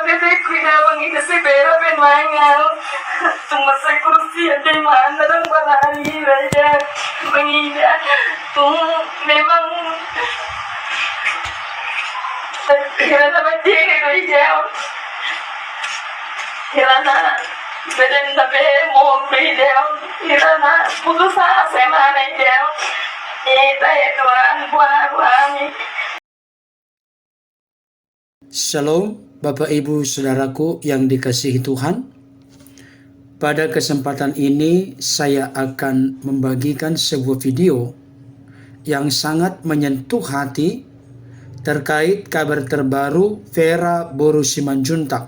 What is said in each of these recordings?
Bebek pinawang ina si Vera Benmangal. Tumasay kursi at ay mana ng balari. Raya, mangina. Tung memang kira naman din ito ikaw. Kira na beden na be mo ikaw. Kira na putus sa semana ikaw. Ita ito ang buwan. Shalom, Bapak Ibu Saudaraku yang dikasihi Tuhan. Pada kesempatan ini saya akan membagikan sebuah video yang sangat menyentuh hati terkait kabar terbaru Vera Boru Simanjuntak,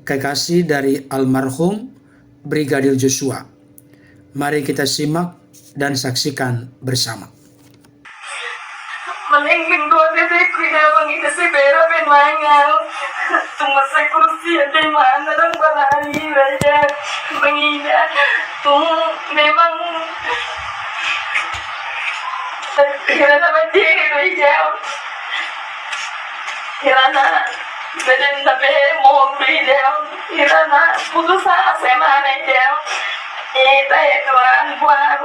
kekasih dari almarhum Brigadir Joshua. Mari kita simak dan saksikan bersama. Malingking ko bebek pinawang ina si Vera Benmangal. Tumasay kursi at ay mana ng balari. Raya, mangina. Tung memang kira naman din ito ikaw. Kira na beden na be mo ikaw. Kira na putus sa semana ikaw. Ita ito ang buwan.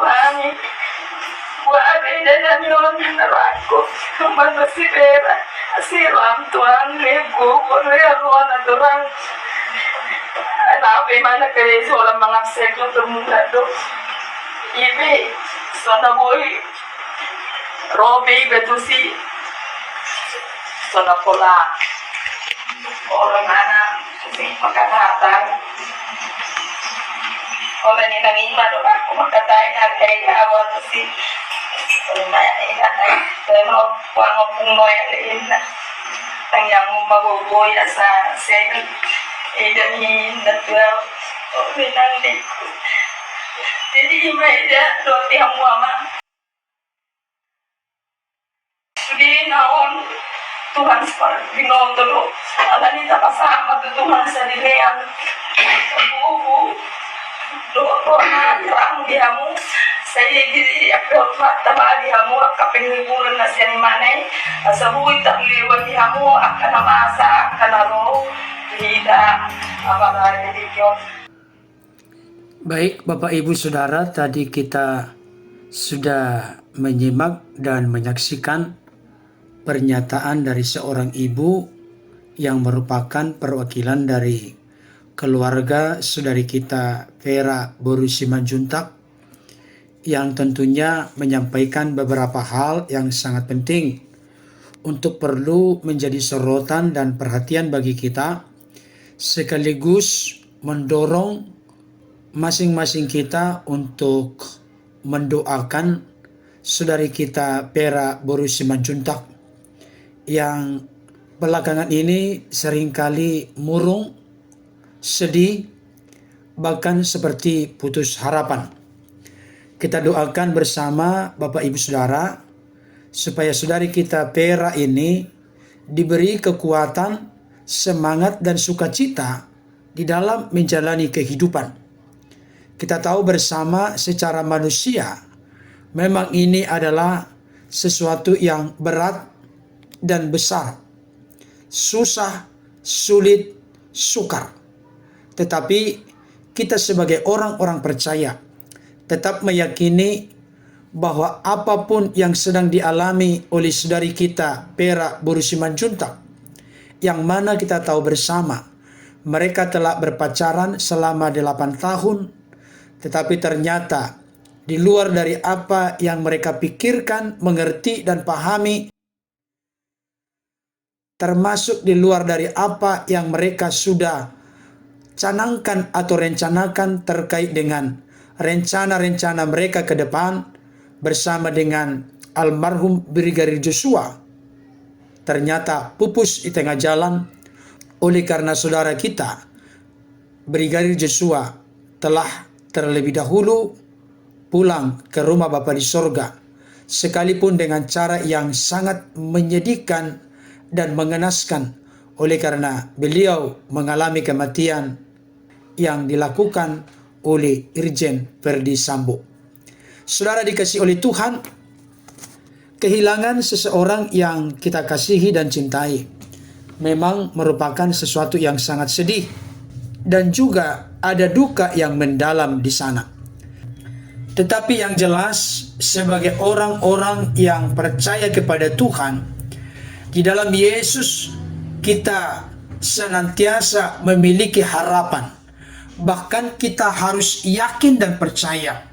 Buwan na yun narako. Basta si Vera. Si Ram tuan lego. Rero na turang. Nabi mana kaya walang mga seklo termulado. Ibi. Sana boy. Robi betusi. Sana pola. Orang anak. Makatatan. Orang ni nang iman aku makatay na kay awan si Maya inatay. Pero wang puno yan na. Tangyang magugoy sa semi. Idamin na 12. Pinangdik ko. Jadi may dia roti hamwama. Sudiin naon Tuhan seperti binotolo. Alam niya kasama Tuhan sa dilean. Bubu. Doon na ang dihamu. Sa higit ako tabali hamu kapiniguran na siya ni Manay. Sa buhay tagliwan ni hamu akan namasa akan naro. Hida abalay dikyon. Baik Bapak Ibu Saudara, tadi kita sudah menyimak dan menyaksikan pernyataan dari seorang ibu yang merupakan perwakilan dari keluarga saudari kita Vera Boru Simanjuntak, yang tentunya menyampaikan beberapa hal yang sangat penting untuk perlu menjadi sorotan dan perhatian bagi kita, sekaligus mendorong masing-masing kita untuk mendoakan saudari kita Vera Boru Simanjuntak yang belakangan ini seringkali murung, sedih, bahkan seperti putus harapan. Kita doakan bersama Bapak Ibu Saudara supaya saudari kita Vera ini diberi kekuatan, semangat dan sukacita di dalam menjalani kehidupan. Kita tahu bersama secara manusia memang ini adalah sesuatu yang berat dan besar, susah, sulit, sukar. Tetapi kita sebagai orang-orang percaya tetap meyakini bahwa apapun yang sedang dialami oleh saudari kita Vera Boru Simanjuntak, yang mana kita tahu bersama mereka telah berpacaran selama 8 tahun, tetapi ternyata di luar dari apa yang mereka pikirkan, mengerti dan pahami, termasuk di luar dari apa yang mereka sudah canangkan atau rencanakan terkait dengan rencana-rencana mereka ke depan bersama dengan almarhum Brigadir Joshua, ternyata pupus di tengah jalan oleh karena saudara kita Brigadir Joshua telah terlebih dahulu pulang ke rumah Bapa di sorga, sekalipun dengan cara yang sangat menyedihkan dan mengenaskan oleh karena beliau mengalami kematian yang dilakukan oleh Irjen Verdi Sambo. Saudara dikasihi oleh Tuhan, kehilangan seseorang yang kita kasihi dan cintai memang merupakan sesuatu yang sangat sedih. Dan juga ada duka yang mendalam di sana. Tetapi yang jelas, sebagai orang-orang yang percaya kepada Tuhan, di dalam Yesus kita senantiasa memiliki harapan. Bahkan kita harus yakin dan percaya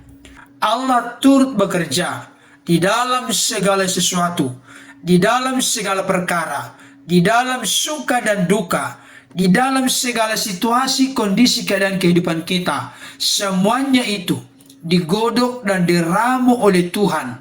Allah turut bekerja di dalam segala sesuatu, di dalam segala perkara, di dalam suka dan duka, di dalam segala situasi, kondisi, keadaan kehidupan kita. Semuanya itu digodok dan diramu oleh Tuhan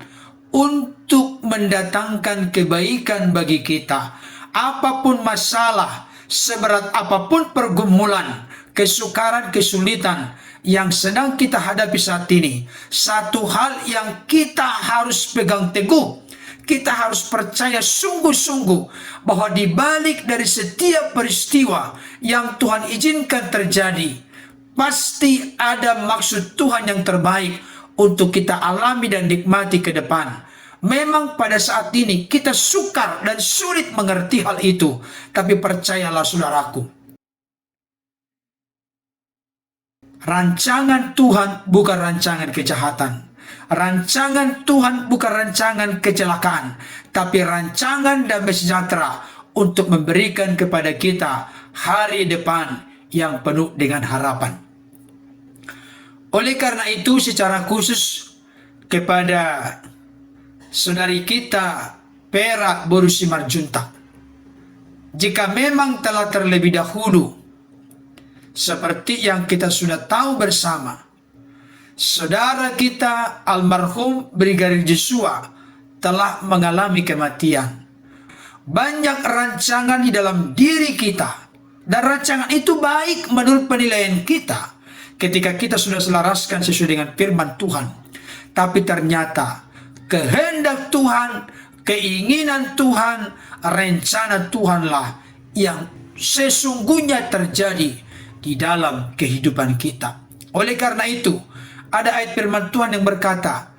untuk mendatangkan kebaikan bagi kita. Apapun masalah, seberat apapun pergumulan, kesukaran, kesulitan yang sedang kita hadapi saat ini, satu hal yang kita harus pegang teguh, kita harus percaya sungguh-sungguh bahwa di balik dari setiap peristiwa yang Tuhan izinkan terjadi, pasti ada maksud Tuhan yang terbaik untuk kita alami dan nikmati ke depan. Memang pada saat ini kita sukar dan sulit mengerti hal itu, tapi percayalah saudaraku, rancangan Tuhan bukan rancangan kejahatan. Rancangan Tuhan bukan rancangan kecelakaan, tapi rancangan damai sejahtera untuk memberikan kepada kita hari depan yang penuh dengan harapan. Oleh karena itu, secara khusus kepada saudari kita Pera Boru Simarjuntak, jika memang telah terlebih dahulu, seperti yang kita sudah tahu bersama, saudara kita almarhum Brigadir Joshua telah mengalami kematian. Banyak rancangan di dalam diri kita, dan rancangan itu baik menurut penilaian kita ketika kita sudah selaraskan sesuai dengan firman Tuhan. Tapi ternyata kehendak Tuhan, keinginan Tuhan, rencana Tuhanlah yang sesungguhnya terjadi di dalam kehidupan kita. Oleh karena itu, ada ayat firman Tuhan yang berkata,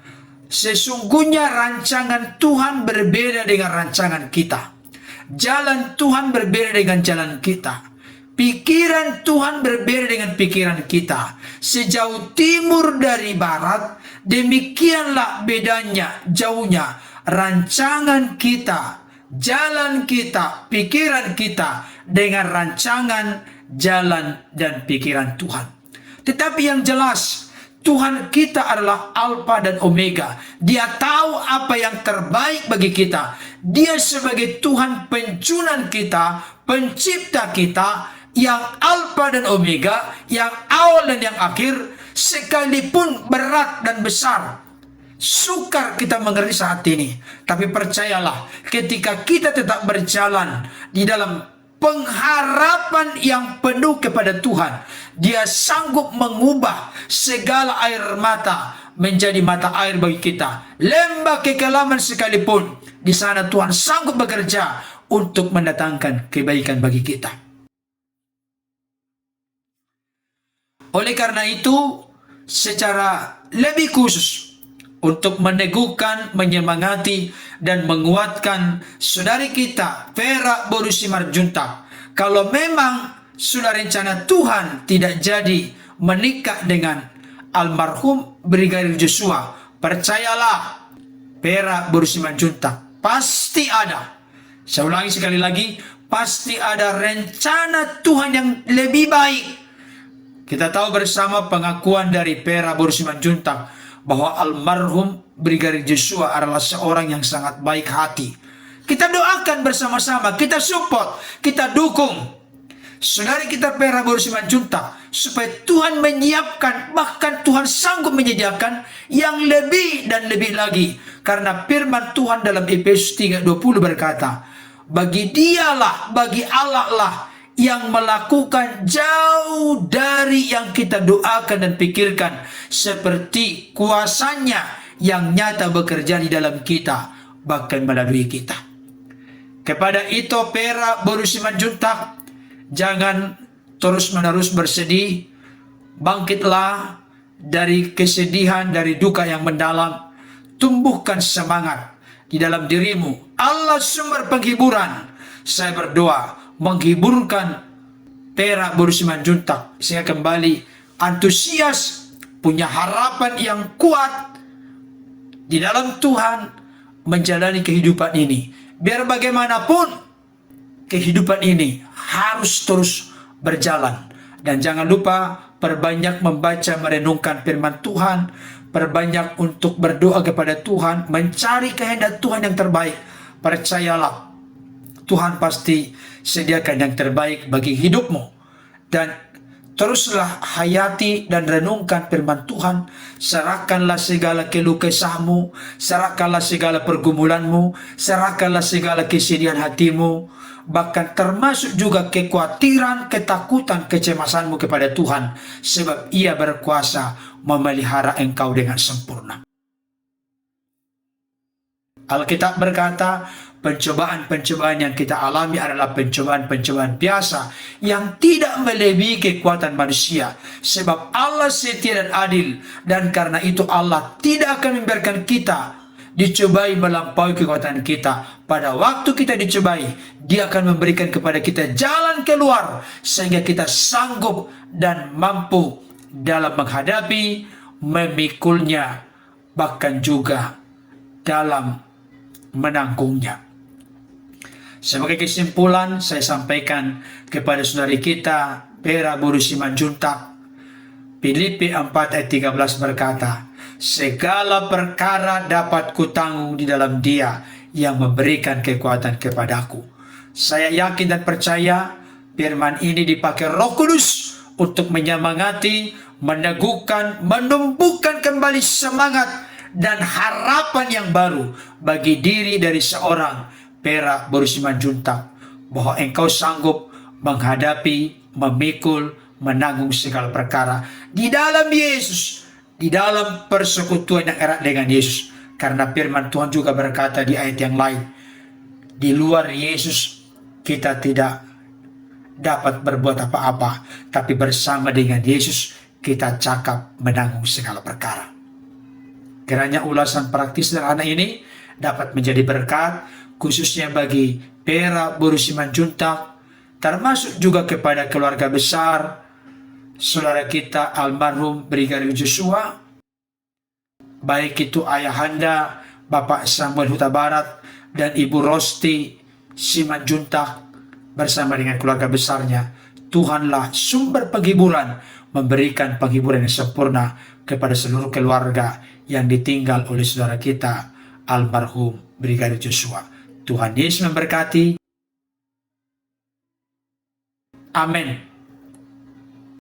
sesungguhnya rancangan Tuhan berbeda dengan rancangan kita. Jalan Tuhan berbeda dengan jalan kita. Pikiran Tuhan berbeda dengan pikiran kita. Sejauh timur dari barat, demikianlah bedanya, jauhnya rancangan kita, jalan kita, pikiran kita dengan rancangan, jalan, dan pikiran Tuhan. Tetapi yang jelas, Tuhan kita adalah Alfa dan Omega. Dia tahu apa yang terbaik bagi kita. Dia sebagai Tuhan penjunan kita, pencipta kita, yang Alfa dan Omega, yang awal dan yang akhir, sekalipun berat dan besar, sukar kita mengerti saat ini. Tapi percayalah, ketika kita tetap berjalan di dalam pengharapan yang penuh kepada Tuhan, Dia sanggup mengubah segala air mata menjadi mata air bagi kita. Lembah kekelaman sekalipun, di sana Tuhan sanggup bekerja untuk mendatangkan kebaikan bagi kita. Oleh karena itu, secara lebih khusus untuk meneguhkan, menyemangati, dan menguatkan saudari kita Pera Boru Simarjuntak, kalau memang sudah rencana Tuhan tidak jadi menikah dengan almarhum Brigadir Joshua, percayalah Pera Boru Simarjuntak pasti ada. Saya ulangi sekali lagi, pasti ada rencana Tuhan yang lebih baik. Kita tahu bersama pengakuan dari Pera Boru Simarjuntak bahwa almarhum Brigadir Joshua adalah seorang yang sangat baik hati. Kita doakan bersama-sama, kita support, kita dukung saudari kita Pera Boru Simarjuntak supaya Tuhan menyiapkan, bahkan Tuhan sanggup menyediakan yang lebih dan lebih lagi. Karena firman Tuhan dalam Efesus 3:20 berkata, bagi Dialah, bagi Allah lah yang melakukan jauh dari yang kita doakan dan pikirkan, seperti kuasanya yang nyata bekerja di dalam kita, bahkan melalui kita. Kepada itu Pera Boru Simarjuntak, jangan terus-menerus bersedih. Bangkitlah dari kesedihan, dari duka yang mendalam. Tumbuhkan semangat di dalam dirimu. Allah sumber penghiburan. Saya berdoa, menghiburkan Pera Boru Simanjuntak sehingga kembali antusias, punya harapan yang kuat di dalam Tuhan menjalani kehidupan ini. Biar bagaimanapun kehidupan ini harus terus berjalan. Dan jangan lupa perbanyak membaca merenungkan firman Tuhan, perbanyak untuk berdoa kepada Tuhan, mencari kehendak Tuhan yang terbaik. Percayalah, Tuhan pasti sediakan yang terbaik bagi hidupmu. Dan teruslah hayati dan renungkan firman Tuhan. Serahkanlah segala keluh kesahmu, serahkanlah segala pergumulanmu, serahkanlah segala kesedihan hatimu, bahkan termasuk juga kekhawatiran, ketakutan, kecemasanmu kepada Tuhan, sebab Ia berkuasa memelihara engkau dengan sempurna. Alkitab berkata, pencobaan-pencobaan yang kita alami adalah pencobaan-pencobaan biasa yang tidak melebihi kekuatan manusia. Sebab Allah setia dan adil, dan karena itu Allah tidak akan membiarkan kita dicobai melampaui kekuatan kita. Pada waktu kita dicobai, Dia akan memberikan kepada kita jalan keluar sehingga kita sanggup dan mampu dalam menghadapi, memikulnya, bahkan juga dalam menanggungnya. Sebagai kesimpulan, saya sampaikan kepada saudari kita Pera Boru Simanjuntak, Filipi 4 ayat 13 berkata, segala perkara dapat kutanggung di dalam Dia yang memberikan kekuatan kepadaku. Saya yakin dan percaya firman ini dipakai Roh Kudus untuk menyemangati, meneguhkan, menumbuhkan kembali semangat dan harapan yang baru bagi diri dari seorang Pera Boru Simanjuntak, bahwa engkau sanggup menghadapi, memikul, menanggung segala perkara di dalam Yesus, di dalam persekutuan yang erat dengan Yesus. Karena firman Tuhan juga berkata di ayat yang lain, di luar Yesus kita tidak dapat berbuat apa-apa, tapi bersama dengan Yesus kita cakap menanggung segala perkara. Kiranya ulasan praktis sederhana ini dapat menjadi berkat, khususnya bagi Pera Boru Simanjuntak, termasuk juga kepada keluarga besar saudara kita almarhum Brigadir Joshua, baik itu ayahanda Bapak Samuel Huta Barat dan Ibu Rosti Simanjuntak bersama dengan keluarga besarnya. Tuhanlah sumber penghiburan, memberikan penghiburan yang sempurna kepada seluruh keluarga yang ditinggal oleh saudara kita almarhum Brigadir Joshua. Tuhan Yesus memberkati. Amin.